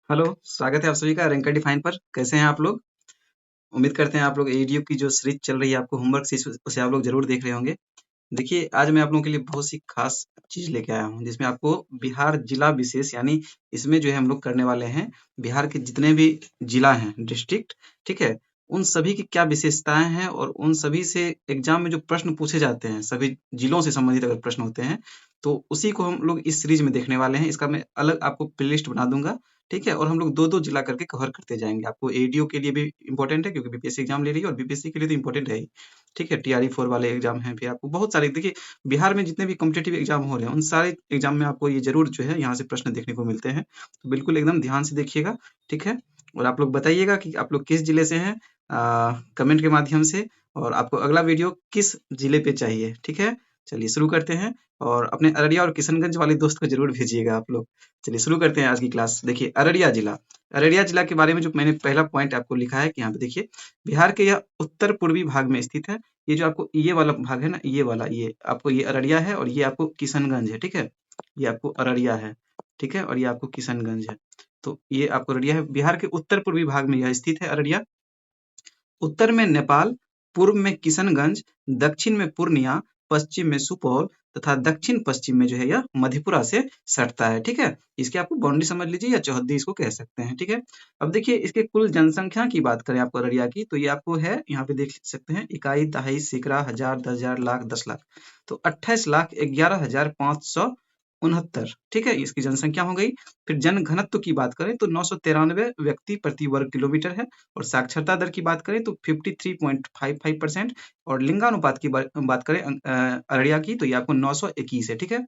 Hello, स्वागत है आप सभी का रैंकर डिफाइन पर। कैसे हैं आप लोग? उम्मीद करते हैं आप लोग एडीओ की जो सीरीज चल रही है आपको होमवर्क से उसे आप लोग जरूर देख रहे होंगे। देखिए, आज मैं आप लोगों के लिए बहुत सी खास चीज लेके आया हूँ जिसमें आपको बिहार जिला विशेष यानी इसमें जो है हम लोग करने वाले हैं बिहार के जितने भी जिला हैं डिस्ट्रिक्ट, ठीक है, उन सभी की क्या विशेषताएं हैं और उन सभी से एग्जाम में जो प्रश्न पूछे जाते हैं सभी जिलों से संबंधित अगर प्रश्न होते हैं तो उसी को हम लोग इस सीरीज में देखने वाले हैं। इसका मैं अलग आपको प्लेलिस्ट बना दूंगा, ठीक है, और हम लोग दो दो जिला करके कवर करते जाएंगे। आपको एडीओ के लिए भी इंपॉर्टेंट है क्योंकि बीपीएससी एग्जाम ले रही है और बीपीएससी के लिए तो इंपॉर्टेंट है ही, ठीक है। टीआरई 4 वाले एग्जाम हैं, फिर आपको बहुत सारे देखिए बिहार में जितने भी कॉम्पिटिटिव एग्जाम हो रहे हैं उन सारे एग्जाम में आपको ये जरूर जो है यहाँ से प्रश्न देखने को मिलते हैं। तो बिल्कुल एकदम ध्यान से देखिएगा, ठीक है। और आप लोग बताइएगा कि आप लोग किस जिले से हैं कमेंट के माध्यम से, और आपको अगला वीडियो किस जिले पे चाहिए, ठीक है। चलिए शुरू करते हैं, और अपने अररिया और किशनगंज वाले दोस्त को जरूर भेजिएगा आप लोग। चलिए शुरू करते हैं आज की क्लास। देखिए अररिया जिला, अररिया जिला के बारे में जो मैंने पहला पॉइंट आपको लिखा है कि यहाँ पे देखिए बिहार के यह उत्तर पूर्वी भाग में स्थित है। ये जो आपको ये वाला भाग है ना, ये वाला, ये आपको ये अररिया है और ये आपको किशनगंज है, ठीक है। ये आपको अररिया है, ठीक है, और ये आपको किशनगंज है। तो ये आपको अररिया है, बिहार के उत्तर पूर्वी भाग में यह स्थित है अररिया। उत्तर में नेपाल, पूर्व में किशनगंज, दक्षिण में पूर्णिया, पश्चिम में सुपौल तथा दक्षिण पश्चिम में जो है यह मधेपुरा से सटता है, ठीक है। इसकी आपको बाउंड्री समझ लीजिए या चौहद्दी इसको कह सकते हैं, ठीक है। अब देखिए इसके कुल जनसंख्या की बात करें आपको अररिया की, तो ये आपको है यहाँ पे देख सकते हैं इकाई, दहाई, सैकड़ा, हजार, 10,000, लाख, 10 लाख। तो 28,11,569, ठीक है, इसकी जनसंख्या हो गई। फिर जन घनत्व की बात करें तो 993 व्यक्ति प्रति वर्ग किलोमीटर है। और साक्षरता दर की बात करें तो 53.55% और लिंगानुपात की बात करें अररिया की, तो ये आपको 921 है, ठीक है।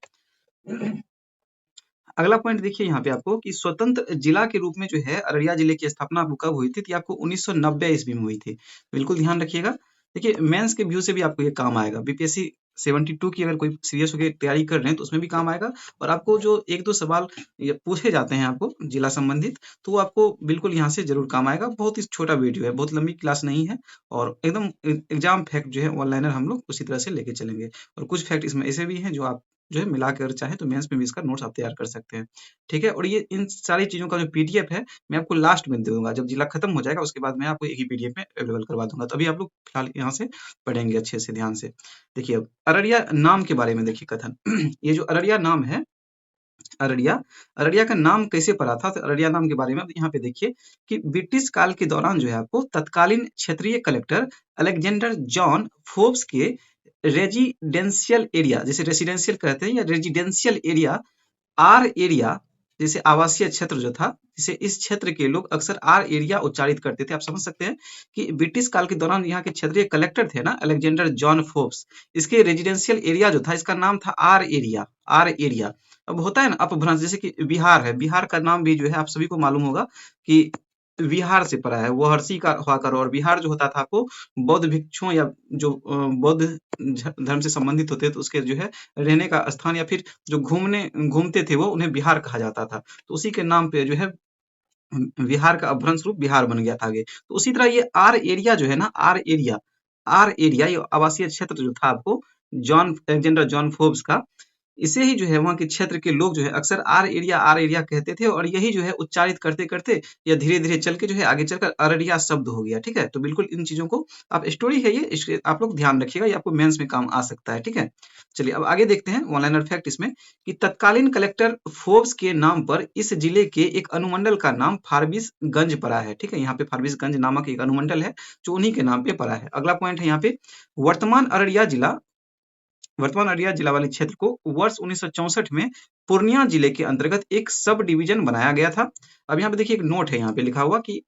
अगला पॉइंट देखिए यहाँ पे आपको कि स्वतंत्र जिला के रूप में जो है अररिया जिले की स्थापना आपको कब हुई थी, तो ये आपको 1990 ईस्वी में हुई थी। बिल्कुल ध्यान रखिएगा। देखिए मेंस के व्यू से भी आपको ये काम आएगा, बीपीएससी 72 की अगर कोई सीरियस होकर तैयारी कर रहे हैं तो उसमें भी काम आएगा। और आपको जो एक दो सवाल ये पूछे जाते हैं आपको जिला संबंधित, तो वो आपको बिल्कुल यहाँ से जरूर काम आएगा। बहुत ही छोटा वीडियो है, बहुत लंबी क्लास नहीं है, और एकदम एग्जाम फैक्ट जो है ऑनलाइनर हम लोग उसी तरह से लेके चलेंगे। और कुछ फैक्ट इसमें ऐसे भी हैं जो आप जो है मिला कर चाहे तो मेंस में भी इसका नोट्स आप तैयार कर सकते हैं, ठीक है। और ये इन सारी चीजों का जो पीडीएफ है मैं आपको लास्ट में दे दूंगा, जब जिला खत्म हो जाएगा उसके बाद मैं आपको एक ही पीडीएफ में अवेलेबल करवा दूंगा। तो अभी आप लोग फिलहाल यहाँ से पढ़ेंगे अच्छे से ध्यान से। देखिए अब अररिया नाम के बारे में देखिए कथन। ये जो अररिया नाम है, अररिया, अररिया का नाम कैसे पड़ा था, तो अररिया नाम के बारे में अब यहाँ पे देखिए कि ब्रिटिश काल के दौरान जो है आपको तत्कालीन क्षेत्रीय कलेक्टर अलेक्जेंडर जॉन फोर्ब्स के रेजिडेंशियल एरिया, जैसे रेसिडेंशियल कहते हैं या रेजिडेंशियल एरिया, आर एरिया, जैसे आवासीय क्षेत्र जो था, जिसे इस क्षेत्र के लोग अक्सर आर एरिया उच्चारित करते थे। आप समझ सकते हैं कि ब्रिटिश काल के दौरान यहाँ के क्षेत्रीय कलेक्टर थे ना अलेक्जेंडर जॉन फोर्ब्स, इसके रेजिडेंशियल एरिया जो था इसका नाम था आर एरिया, आर एरिया। अब होता है ना अपभ्रंश, जैसे कि बिहार है, बिहार का नाम भी जो है आप सभी को मालूम होगा कि विहार से पड़ा है, वो हर्षी का हुआ करो। और बिहार जो होता था आपको बौद्ध भिक्षुओं या जो बौद्ध धर्म से संबंधित होते तो उसके जो है रहने का स्थान या फिर जो घूमते थे वो उन्हें बिहार कहा जाता था। तो उसी के नाम पे जो है बिहार का अपभ्रंश रूप बिहार बन गया था आगे। तो उसी तरह ये आर एरिया जो है ना, आर एरिया, आर एरिया ये आवासीय क्षेत्र जो था आपको जॉन अलेक्जेंडर जॉन फोर्ब्स का, इसे ही जो है वहाँ के क्षेत्र के लोग जो है अक्सर आर एरिया कहते थे। और यही जो है उच्चारित करते करते या धीरे धीरे चल के जो है आगे चलकर अररिया शब्द हो गया, ठीक है। तो बिल्कुल इन चीजों को आप स्टोरी है ये आप लोग ध्यान रखिएगा, ये आपको मेंस में काम आ सकता है, ठीक है। चलिए अब आगे देखते हैं वन लाइनर फैक्ट इसमें कि तत्कालीन कलेक्टर फोर्ब्स के नाम पर इस जिले के एक अनुमंडल का नाम फारबिसगंज पड़ा है, ठीक है। यहाँ पे फारबिसगंज नामक एक अनुमंडल है जो उन्हीं के नाम पे पड़ा है। अगला पॉइंट है यहाँ पे वर्तमान अररिया जिला, वर्तमान अररिया जिला वाले क्षेत्र को वर्ष 1964 में पूर्णिया जिले के अंतर्गत एक सब डिवीजन बनाया गया था। अब यहाँ पे देखिए एक नोट है यहाँ पे लिखा हुआ कि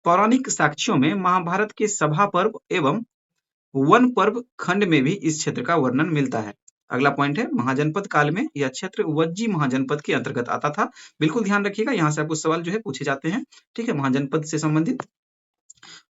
पौराणिक साक्ष्यों में महाभारत के सभा पर्व एवं वन पर्व खंड में भी इस क्षेत्र का वर्णन मिलता है। अगला पॉइंट है महाजनपद काल में यह क्षेत्र वज्जी महाजनपद के अंतर्गत आता था। बिल्कुल ध्यान रखिएगा, यहाँ से आपको सवाल जो है पूछे जाते हैं, ठीक है, महाजनपद से संबंधित।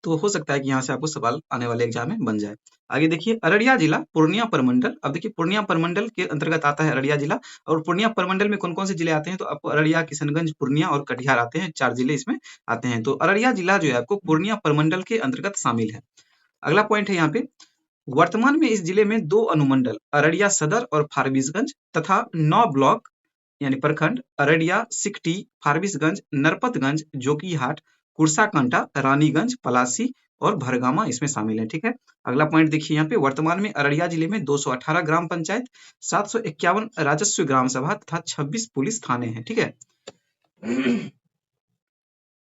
तो हो सकता है कि यहाँ से आपको सवाल आने वाले एग्जाम में बन जाए। आगे देखिए अररिया जिला पूर्णिया प्रमंडल। अब देखिए पूर्णिया प्रमंडल के अंतर्गत आता है अररिया जिला। और पूर्णिया प्रमंडल में कौन कौन से जिले आते हैं, तो आपको अररिया, किशनगंज, पूर्णिया और कटिहार आते हैं, 4 जिले इसमें आते हैं। तो अररिया जिला जो है आपको पूर्णिया प्रमंडल के अंतर्गत शामिल है। अगला पॉइंट है यहाँ पे वर्तमान में इस जिले में 2 अनुमंडल अररिया सदर और फारबिसगंज तथा 9 ब्लॉक यानी प्रखंड अररिया, सिकटी, फारबिसगंज, नरपतगंज, जोकीहाट, कुर्साकांटा, रानीगंज, पलासी और भरगामा इसमें शामिल है। ठीक है, अगला पॉइंट देखिए यहाँ पे, वर्तमान में अररिया जिले में 218 ग्राम पंचायत, 751 राजस्व ग्राम सभा तथा 26 पुलिस थाने हैं। ठीक है,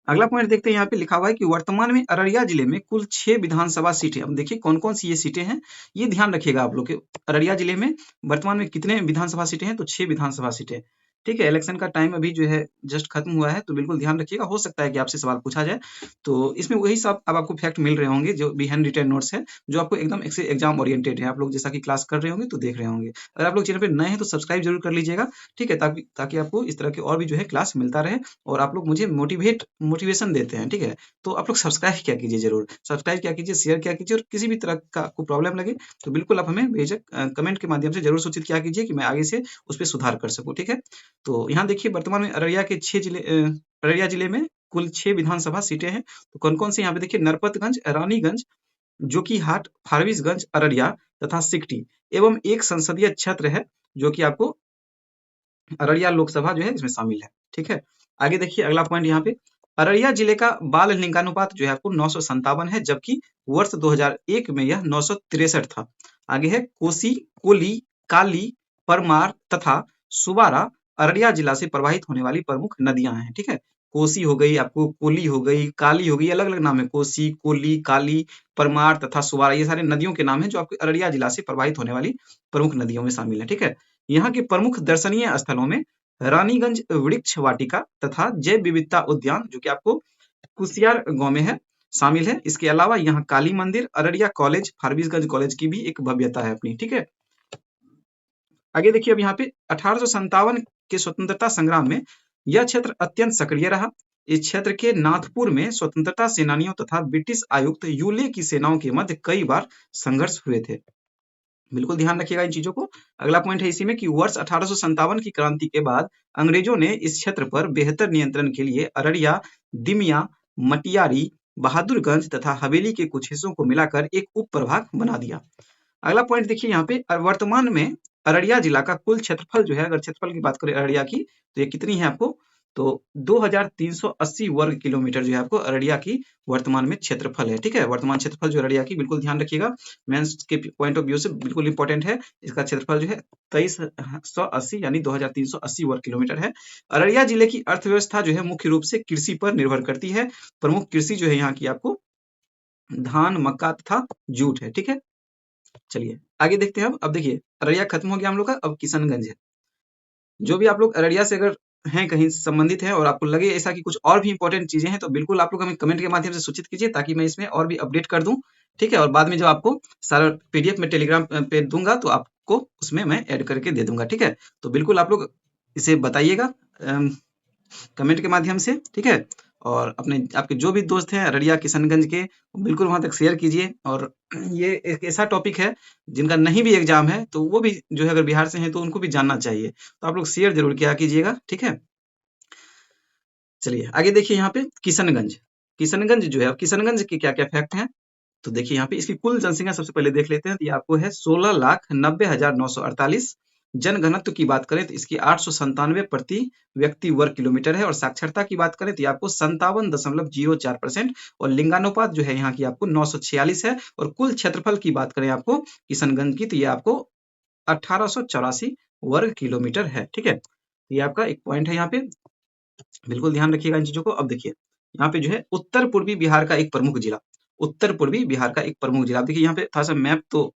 अगला पॉइंट देखते हैं, यहाँ पे लिखा हुआ है कि वर्तमान में अररिया जिले में कुल 6 विधानसभा सीटें। अब देखिए कौन कौन सी ये सीटें हैं, ये ध्यान रखिएगा आप लोग के। अररिया जिले में वर्तमान में कितने विधानसभा सीटें हैं, तो 6 विधानसभा सीटें। ठीक है, इलेक्शन का टाइम अभी जो है जस्ट खत्म हुआ है, तो बिल्कुल ध्यान रखिएगा, हो सकता है कि आपसे सवाल पूछा जाए। तो इसमें वही सब अब आपको फैक्ट मिल रहे होंगे जो भी हैंड रिटन नोट्स है, जो आपको एकदम एग्जाम ओरिएंटेड है। आप लोग जैसा कि क्लास कर रहे होंगे तो देख रहे होंगे। अगर आप लोग चैनल पे नए हैं तो सब्सक्राइब जरूर कर लीजिएगा। ठीक है, ताकि ताकि आपको इस तरह के और भी जो है क्लास मिलता रहे, और आप लोग मुझे मोटिवेशन देते हैं। ठीक है, तो आप लोग सब्सक्राइब क्या कीजिए, जरूर सब्सक्राइब क्या कीजिए, शेयर क्या कीजिए, और किसी भी तरह का आपको प्रॉब्लम लगे तो बिल्कुल आप हमें बेझिझक कमेंट के माध्यम से जरूर सूचित क्या कीजिए कि मैं आगे से उस पर सुधार कर सकूं। ठीक है, तो यहाँ देखिए वर्तमान में अररिया के 6 जिले, अररिया जिले में कुल 6 विधानसभा सीटें हैं। तो कौन कौन से यहाँ पे देखिए, नरपतगंज, रानीगंज, जोकीहाट, फारबिसगंज, अररिया तथा सिकटी एवं एक संसदीय क्षेत्र है जो कि आपको अररिया लोकसभा जो है इसमें शामिल है। ठीक है, आगे देखिए अगला पॉइंट यहाँ पे, अररिया जिले का बाल लिंगानुपात जो है आपको 957 है, जबकि वर्ष 2001 में यह 963 था। आगे है कोसी, कोली, काली, परमार तथा सुबारा अररिया जिला से प्रवाहित होने वाली प्रमुख नदियां हैं। ठीक है, कोसी हो गई, आपको कोली हो गई, काली हो गई, अलग अलग नाम है, कोसी, कोली, काली, परमार तथा सुबारा, ये सारे नदियों के नाम हैं जो आपके अररिया जिला से प्रवाहित होने वाली प्रमुख नदियों में शामिल है। ठीक है, यहाँ के प्रमुख दर्शनीय स्थलों में रानीगंज वृक्ष वाटिका तथा जैव विविधता उद्यान जो कि आपको कुसियार गांव में है, शामिल है। इसके अलावा यहाँ काली मंदिर, अररिया कॉलेज, फारबिसगंज कॉलेज की भी एक भव्यता है अपनी। ठीक है, आगे देखिए अब यहाँ पे 1857 के स्वतंत्रता संग्राम में यह क्षेत्र अत्यंत सक्रिय रहा। इस क्षेत्र के नाथपुर में स्वतंत्रता सेनानियों तथा ब्रिटिश आयुक्त यूले की सेनाओं के मध्य कई बार संघर्ष हुए थे। बिल्कुल ध्यान रखिएगा इन चीजों को। अगला पॉइंट है इसी में कि वर्ष 1857 की क्रांति के बाद अंग्रेजों ने इस क्षेत्र पर बेहतर नियंत्रण के लिए अररिया, दिमिया, मटियारी, बहादुरगंज तथा हवेली के कुछ हिस्सों को मिलाकर एक उप प्रभाग बना दिया। अगला पॉइंट देखिए यहाँ पे, वर्तमान में अररिया जिला का कुल क्षेत्रफल जो है, अगर क्षेत्रफल की बात करें अररिया की, तो ये कितनी है आपको, तो 2380 वर्ग किलोमीटर जो है आपको अररिया की वर्तमान में क्षेत्रफल है। ठीक है, वर्तमान क्षेत्रफल जो अररिया की, बिल्कुल ध्यान रखिएगा, मेंस के पॉइंट ऑफ व्यू से बिल्कुल इंपॉर्टेंट है। इसका क्षेत्रफल जो है 2380 यानी 2380 वर्ग किलोमीटर है। अररिया जिले की अर्थव्यवस्था जो है मुख्य रूप से कृषि पर निर्भर करती है। प्रमुख कृषि जो है यहाँ की आपको धान, मक्का तथा जूट है। ठीक है, चलिए आगे देखते हैं। अब देखिए अररिया खत्म हो गया हम लोग का, अब किशनगंज है। जो भी आप लोग अररिया से अगर हैं, कहीं संबंधित है और आपको लगे ऐसा कि कुछ और भी इंपॉर्टेंट चीजें हैं, तो बिल्कुल आप लोग हमें कमेंट के माध्यम से सूचित कीजिए, ताकि मैं इसमें और भी अपडेट कर दूं। ठीक है, और बाद में जब आपको सारा पीडीएफ में टेलीग्राम पे दूंगा तो आपको उसमें मैं ऐड करके दे दूंगा। ठीक है, तो बिल्कुल आप लोग इसे बताइएगा कमेंट के माध्यम से। ठीक है, और अपने आपके जो भी दोस्त हैं अररिया किशनगंज के, बिल्कुल वहां तक शेयर कीजिए। और ये एक ऐसा टॉपिक है जिनका नहीं भी एग्जाम है, तो वो भी जो है अगर बिहार से हैं तो उनको भी जानना चाहिए, तो आप लोग शेयर जरूर किया कीजिएगा। ठीक है, चलिए आगे देखिए यहाँ पे किशनगंज। किशनगंज जो है, अब किशनगंज के क्या क्या फैक्ट हैं, तो देखिए यहाँ पे इसकी कुल जनसंख्या सबसे पहले देख लेते हैं। तो ये आपको है 16,90,948। जनघनत्व की बात करें तो इसकी 897 प्रति व्यक्ति वर्ग किलोमीटर है। और साक्षरता की बात करें तो ये आपको 57.04%। और लिंगानुपात जो है यहाँ की आपको 946 है। और कुल क्षेत्रफल की बात करें आपको किशनगंज की, तो ये आपको 1884 वर्ग किलोमीटर है। ठीक है, ये आपका एक पॉइंट है यहाँ पे, बिल्कुल ध्यान रखिएगा इन चीजों को। अब देखिए यहाँ पे जो है उत्तर पूर्वी बिहार का एक प्रमुख जिला, उत्तर पूर्वी बिहार का एक प्रमुख जिला। देखिए यहाँ पे थोड़ा सा मैप तो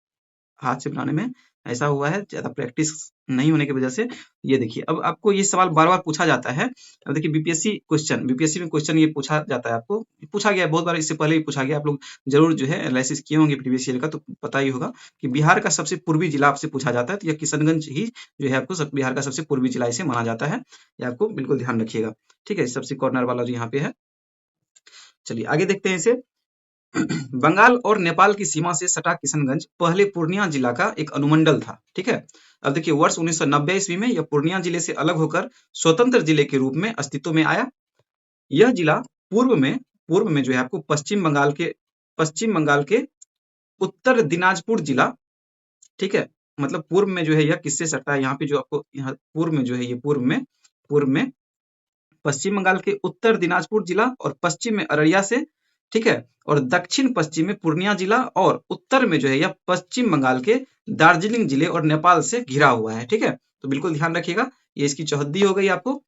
हाथ से बनाने में ऐसा हुआ है, ज्यादा प्रैक्टिस नहीं होने की वजह से। ये देखिए, अब आपको ये सवाल बार बार पूछा जाता है। अब देखिए बीपीएससी में क्वेश्चन ये पूछा जाता है, आपको पूछा गया है बहुत बार, इससे पहले भी पूछा गया। आप लोग जरूर जो है एनालिसिस किए होंगे प्रीवियस ईयर का, तो पता ही होगा कि बिहार का सबसे पूर्वी जिला आपसे पूछा जाता है, तो यह किशनगंज ही जो है आपको बिहार का सबसे पूर्वी जिला इसे माना जाता है। ये आपको बिल्कुल ध्यान रखिएगा। ठीक है, सबसे कॉर्नर वाला जो यहाँ पे है। चलिए आगे देखते हैं इसे। बंगाल और नेपाल की सीमा से सटा किशनगंज पहले पूर्णिया जिला का एक अनुमंडल था। ठीक है, अब देखिए वर्ष 1990 ईस्वी में यह पूर्णिया जिले से अलग होकर स्वतंत्र जिले के रूप में अस्तित्व में आया। यह जिला पूर्व में जो है आपको पश्चिम बंगाल के उत्तर दिनाजपुर जिला, ठीक है, मतलब पूर्व में जो है यह किससे सटता है, यहाँ पे जो आपको यहाँ पूर्व में जो है, ये पूर्व में पश्चिम बंगाल के उत्तर दिनाजपुर जिला और पश्चिम में अररिया से, ठीक है, और दक्षिण पश्चिम में पूर्णिया जिला और उत्तर में जो है यह पश्चिम बंगाल के दार्जिलिंग जिले और नेपाल से घिरा हुआ है, ठीक है। तो बिल्कुल ध्यान रखिएगा, ये इसकी चौहद्दी हो गई आपको।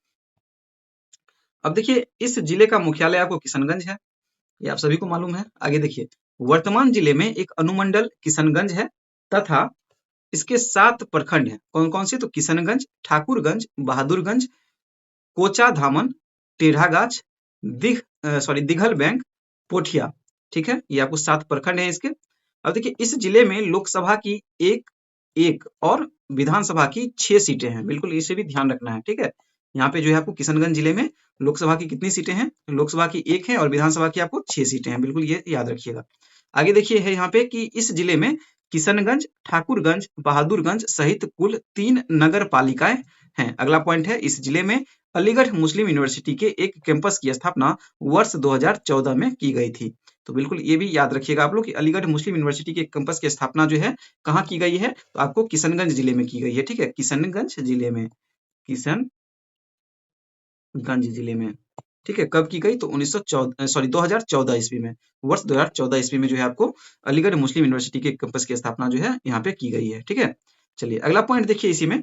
अब देखिए इस जिले का मुख्यालय आपको किशनगंज है, ये आप सभी को मालूम है। आगे देखिए, वर्तमान जिले में एक अनुमंडल किशनगंज है तथा इसके 7 प्रखंड हैं। कौन कौन से? तो किशनगंज, ठाकुरगंज, बहादुरगंज, कोचा धामन, टेढ़ागाछ, दिघल बैंक, पोठिया, ठीक है। ये आपको 7 प्रखंड हैं इसके। अब देखिए इस जिले में लोकसभा की एक और विधानसभा की 6 सीटें हैं, बिल्कुल इसे भी ध्यान रखना है, ठीक है। यहाँ पे जो है आपको किशनगंज जिले में लोकसभा की कितनी सीटें हैं? लोकसभा की 1 है और विधानसभा की आपको 6 सीटें हैं, बिल्कुल ये याद रखिएगा। आगे देखिए है यहाँ पे कि इस जिले में किशनगंज, ठाकुरगंज, बहादुरगंज सहित कुल 3 नगर पालिकाएं हैं। अगला पॉइंट है, इस जिले में अलीगढ़ मुस्लिम यूनिवर्सिटी के एक कैंपस की स्थापना वर्ष 2014 में की गई थी। तो बिल्कुल ये भी याद रखिएगा आप लोग कि अलीगढ़ मुस्लिम यूनिवर्सिटी के कैंपस की स्थापना जो है कहाँ की गई है? तो आपको किशनगंज जिले में की गई है, ठीक है, किशनगंज जिले में, किशनगंज जिले में, ठीक है। कब की गई? तो 2014 ईस्वी में, वर्ष 2014 ईस्वी में जो है आपको अलीगढ़ मुस्लिम यूनिवर्सिटी के कैंपस की स्थापना जो है यहाँ पे की गई है, ठीक है। चलिए अगला पॉइंट देखिए, इसी में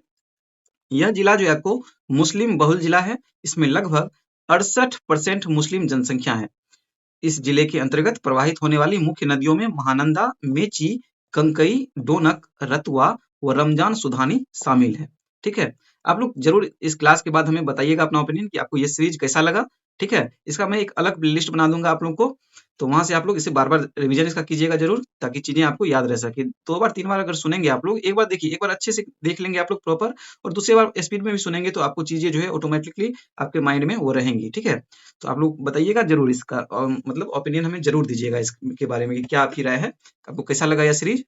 यह जिला जो है आपको मुस्लिम बहुल जिला है। इसमें लगभग 68% मुस्लिम जनसंख्या है। इस जिले के अंतर्गत प्रवाहित होने वाली मुख्य नदियों में महानंदा, मेची, कंकई, डोनक, रतुआ व रमजान सुधानी शामिल है, ठीक है। आप लोग जरूर इस क्लास के बाद हमें बताइएगा अपना ओपिनियन कि आपको ये सीरीज कैसा लगा, ठीक है। इसका मैं एक अलग लिस्ट बना दूंगा आप लोगों को, तो वहां से आप लोग इसे बार बार रिवीजन इसका कीजिएगा जरूर, ताकि चीजें आपको याद रह सके। 2 बार 3 बार अगर सुनेंगे आप लोग, एक बार देखिए, एक बार अच्छे से देख लेंगे आप लोग प्रॉपर, और दूसरी बार स्पीड में भी सुनेंगे तो आपको चीजें जो है ऑटोमेटिकली आपके माइंड में वो रहेंगी, ठीक है। तो आप लोग बताइएगा जरूर इसका, और मतलब ओपिनियन हमें जरूर दीजिएगा इसके बारे में कि क्या आपकी राय है, आपको कैसा लगा यह सीरीज,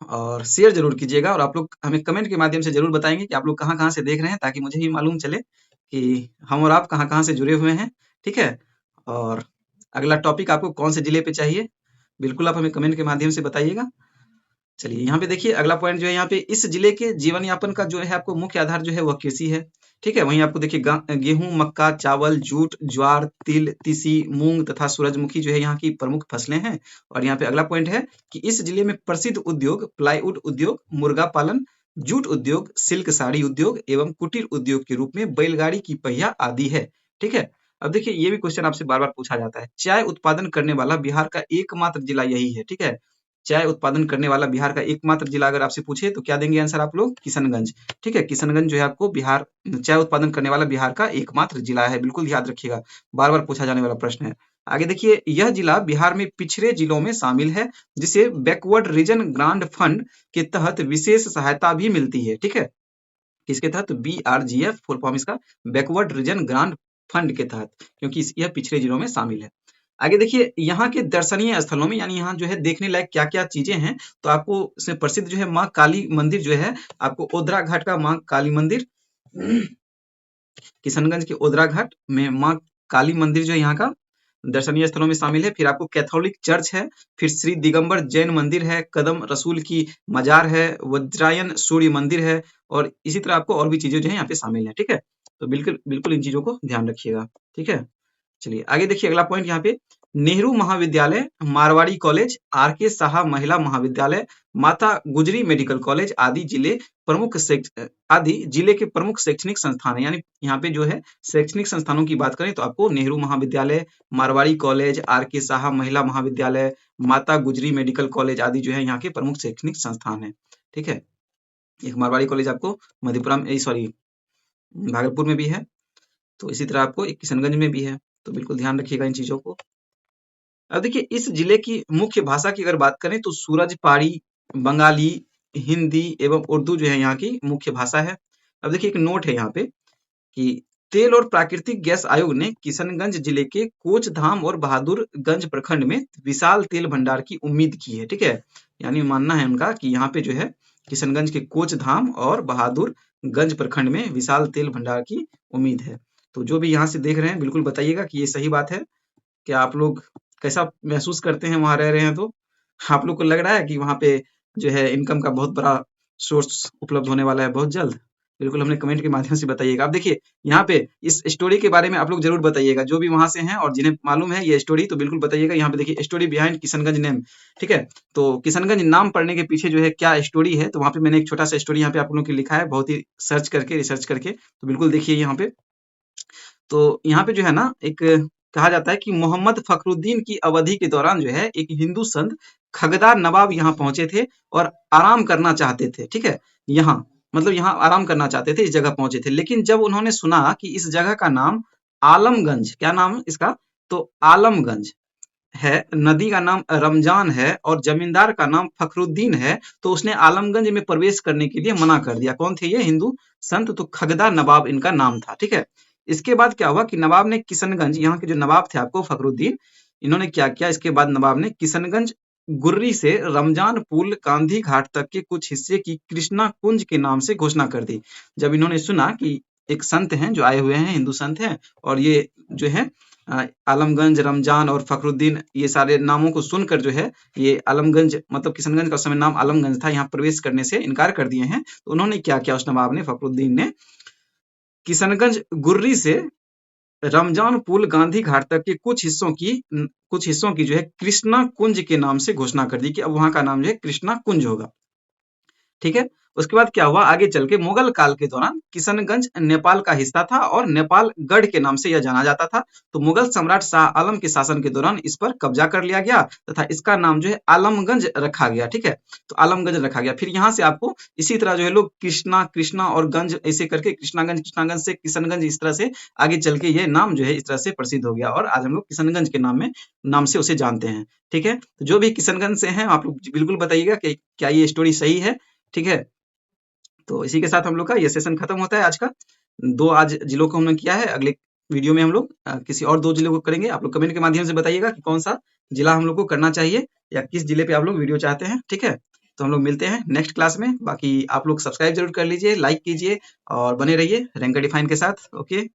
और शेयर जरूर कीजिएगा। और आप लोग हमें कमेंट के माध्यम से जरूर बताएंगे कि आप लोग कहाँ कहाँ से देख रहे हैं, ताकि मुझे भी मालूम चले कि हम और आप कहाँ कहाँ से जुड़े हुए हैं, ठीक है। और अगला टॉपिक आपको कौन से जिले पे चाहिए, बिल्कुल आप हमें कमेंट के माध्यम से बताइएगा। चलिए यहाँ पे देखिए अगला पॉइंट जो है, यहाँ पे इस जिले के जीवन यापन का जो है आपको मुख्य आधार जो है वह कृषि है, ठीक है। वहीं आपको देखिए गेहूं, मक्का, चावल, जूट, ज्वार, तिल, तीसी, मूंग तथा सूरजमुखी जो है यहाँ की प्रमुख फसलें हैं। और यहाँ पे अगला पॉइंट है कि इस जिले में प्रसिद्ध उद्योग प्लाईवुड उद्योग, मुर्गा पालन, जूट उद्योग, सिल्क साड़ी उद्योग एवं कुटीर उद्योग के रूप में बैलगाड़ी की पहिया आदि है, ठीक है। अब देखिए ये भी क्वेश्चन आपसे बार बार पूछा जाता है, चाय उत्पादन करने वाला बिहार का एकमात्र जिला यही है, ठीक है। चाय उत्पादन करने वाला बिहार का एकमात्र जिला अगर आपसे पूछे तो क्या देंगे आंसर आप लोग? किशनगंज, ठीक है। किशनगंज जो है आपको बिहार चाय उत्पादन करने वाला बिहार का एकमात्र जिला है, बिल्कुल याद रखिएगा, बार बार पूछा जाने वाला प्रश्न है। आगे देखिए, यह जिला बिहार में पिछड़े जिलों में शामिल है, जिसे बैकवर्ड रीजन ग्रांट फंड के तहत विशेष सहायता भी मिलती है, ठीक है। किसके तहत? BRGF फुल फॉर्म इसका, बैकवर्ड रीजन ग्रांट फंड के तहत, क्योंकि यह पिछड़े जिलों में शामिल है। आगे देखिए, यहाँ के दर्शनीय स्थलों में, यानी यहाँ जो है देखने लायक क्या क्या चीजें हैं, तो आपको इसमें प्रसिद्ध जो है माँ काली मंदिर जो है आपको ओद्रा घाट का माँ काली मंदिर, किशनगंज के ओद्रा घाट में माँ काली मंदिर जो है यहाँ का दर्शनीय स्थलों में शामिल है। फिर आपको कैथोलिक चर्च है, फिर श्री दिगंबर जैन मंदिर है, कदम रसूल की मजार है, वज्रायन सूर्य मंदिर है, और इसी तरह आपको और भी चीजें जो है यहाँ पे शामिल है, ठीक है। तो बिल्कुल बिल्कुल इन चीजों को ध्यान रखिएगा, ठीक है। चलिए आगे देखिए अगला पॉइंट यहाँ पे, नेहरू महाविद्यालय, मारवाड़ी कॉलेज, RK साहा महिला महाविद्यालय, माता गुजरी मेडिकल कॉलेज आदि जिले के प्रमुख शैक्षणिक संस्थान है। यानी यहाँ पे जो है शैक्षणिक संस्थानों की बात करें तो आपको नेहरू महाविद्यालय, मारवाड़ी कॉलेज, RK साहा महिला महाविद्यालय, माता गुजरी मेडिकल कॉलेज आदि जो है यहाँ के प्रमुख शैक्षणिक संस्थान है, ठीक है। एक मारवाड़ी कॉलेज आपको मधेपुरा में, सॉरी भागलपुर में भी है, तो इसी तरह आपको एक किशनगंज में भी है, तो बिल्कुल ध्यान रखिएगा इन चीजों को। अब देखिए इस जिले की मुख्य भाषा की अगर बात करें तो सूरज पहाड़ी, बंगाली, हिंदी एवं उर्दू जो है यहाँ की मुख्य भाषा है। अब देखिए एक नोट है यहाँ पे कि तेल और प्राकृतिक गैस आयोग ने किशनगंज जिले के कोचधाम और बहादुरगंज प्रखंड में विशाल तेल भंडार की उम्मीद की है, ठीक है। यानी मानना है उनका कि यहाँ पे जो है किशनगंज के कोचधाम और बहादुरगंज प्रखंड में विशाल तेल भंडार की उम्मीद है। तो जो भी यहाँ से देख रहे हैं बिल्कुल बताइएगा कि ये सही बात है, क्या आप लोग कैसा महसूस करते हैं वहां रह रहे हैं, तो आप लोग को लग रहा है कि वहां पे जो है इनकम का बहुत बड़ा सोर्स उपलब्ध होने वाला है बहुत जल्द। बिल्कुल हमने कमेंट के माध्यम से बताइएगा। आप देखिए यहाँ पे इस स्टोरी के बारे में आप लोग जरूर बताइएगा, जो भी वहां से हैं और जिन्हें मालूम है ये स्टोरी, तो बिल्कुल बताइएगा। यहाँ पे देखिए स्टोरी बिहाइंड किशनगंज नेम, ठीक है। तो किशनगंज नाम पड़ने के पीछे जो है क्या स्टोरी है, तो वहां पे मैंने एक छोटा सा स्टोरी यहाँ पे आप लोगों के लिखा है, बहुत ही सर्च करके, रिसर्च करके, तो बिल्कुल देखिए यहाँ पे। तो यहाँ पे जो है ना, एक कहा जाता है कि मोहम्मद फखरुद्दीन की अवधि के दौरान जो है एक हिंदू संत खगदार नवाब यहाँ पहुंचे थे और आराम करना चाहते थे, ठीक है। यहाँ मतलब यहाँ आराम करना चाहते थे, इस जगह पहुंचे थे। लेकिन जब उन्होंने सुना कि इस जगह का नाम आलमगंज, क्या नाम है इसका, तो आलमगंज है, नदी का नाम रमजान है और जमींदार का नाम फखरुद्दीन है, तो उसने आलमगंज में प्रवेश करने के लिए मना कर दिया। कौन थे ये? हिंदू संत। तो खगदार नवाब इनका नाम था, ठीक है। इसके बाद क्या हुआ कि नवाब ने किशनगंज, यहाँ के जो नवाब थे आपको फखरुद्दीन, इन्होंने क्या किया, इसके बाद नवाब ने किशनगंज गुर्री से रमजान पुल गांधी घाट तक के कुछ हिस्से की कृष्णा कुंज के नाम से घोषणा कर दी। जब इन्होंने सुना कि एक संत हैं जो आए हुए हैं, हिंदू संत हैं, और ये जो है आलमगंज, रमजान और फखरुद्दीन, ये सारे नामों को सुनकर जो है ये आलमगंज मतलब किशनगंज का उस समय नाम आलमगंज था, यहाँ प्रवेश करने से इनकार कर दिए हैं। तो उन्होंने क्या किया, उस नवाब ने, फखरुद्दीन ने, किशनगंज गुर्री से रमजान पुल गांधी घाट तक के कुछ हिस्सों की जो है कृष्णा कुंज के नाम से घोषणा कर दी कि अब वहां का नाम जो है कृष्णा कुंज होगा, ठीक है। उसके बाद क्या हुआ, आगे चल के मुगल काल के दौरान किशनगंज नेपाल का हिस्सा था और नेपाल गढ़ के नाम से यह जाना जाता था। तो मुगल सम्राट शाह आलम के शासन के दौरान इस पर कब्जा कर लिया गया तथा इसका नाम जो है आलमगंज रखा गया, ठीक है। तो आलमगंज रखा गया। फिर यहाँ से आपको इसी तरह जो है लोग कृष्णा कृष्णा और गंज ऐसे करके कृष्णागंज से किशनगंज, इस तरह से आगे चल के ये नाम जो है इस तरह से प्रसिद्ध हो गया और आज हम लोग किशनगंज के नाम से उसे जानते हैं, ठीक है। तो जो भी किशनगंज से हैं आप लोग बिल्कुल बताइएगा कि क्या ये स्टोरी सही है, ठीक है। तो इसी के साथ हम लोग का ये सेशन खत्म होता है आज का। 2 आज जिलों को हमने किया है। अगले वीडियो में हम लोग किसी और 2 जिलों को करेंगे। आप लोग कमेंट के माध्यम से बताइएगा कि कौन सा जिला हम लोग को करना चाहिए या किस जिले पे आप लोग वीडियो चाहते हैं, ठीक है। तो हम लोग मिलते हैं नेक्स्ट क्लास में। बाकी आप लोग सब्सक्राइब जरूर कर लीजिए, लाइक कीजिए और बने रहिए रैंकर डिफाइन के साथ। ओके।